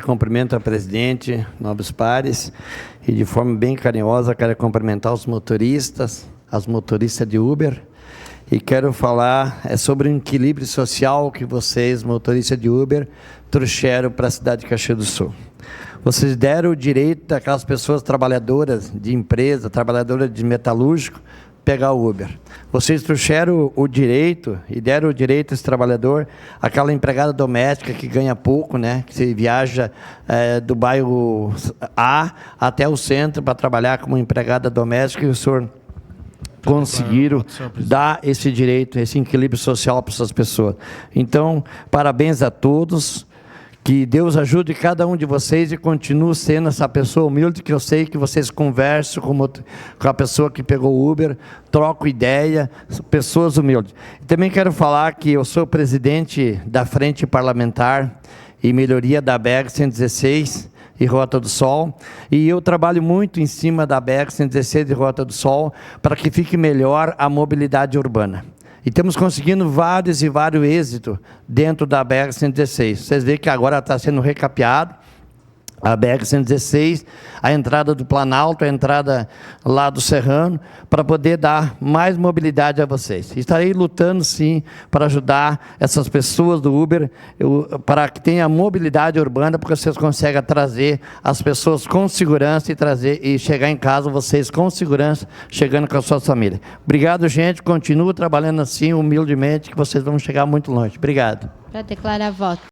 cumprimento a presidente, nobres pares, e de forma bem carinhosa quero cumprimentar os motoristas, as motoristas de Uber, e quero falar sobre o equilíbrio social que vocês, motoristas de Uber, trouxeram para a cidade de Caxias do Sul. Vocês deram o direito àquelas pessoas trabalhadoras de empresa, trabalhadoras de metalúrgico, pegar o Uber. Vocês trouxeram o direito e deram o direito a esse trabalhador, aquela empregada doméstica que ganha pouco, né? Que se viaja do bairro A até o centro para trabalhar como empregada doméstica, e o senhor conseguiram dar esse direito, esse equilíbrio social para essas pessoas. Então, parabéns a todos. Que Deus ajude cada um de vocês e continue sendo essa pessoa humilde, que eu sei que vocês conversam com a pessoa que pegou o Uber, trocam ideia, pessoas humildes. Também quero falar que eu sou presidente da Frente Parlamentar e Melhoria da BR-116 e Rota do Sol, e eu trabalho muito em cima da BR-116 e Rota do Sol para que fique melhor a mobilidade urbana. E estamos conseguindo vários êxitos dentro da BR-116. Vocês veem que agora está sendo recapeado a BR-116, a entrada do Planalto, a entrada lá do Serrano, para poder dar mais mobilidade a vocês. Estarei lutando, sim, para ajudar essas pessoas do Uber, para que tenha mobilidade urbana, porque vocês conseguem trazer as pessoas com segurança e chegar em casa, vocês com segurança, chegando com a sua família. Obrigado, gente. Continuo trabalhando assim, humildemente, que vocês vão chegar muito longe. Obrigado. Para declarar voto.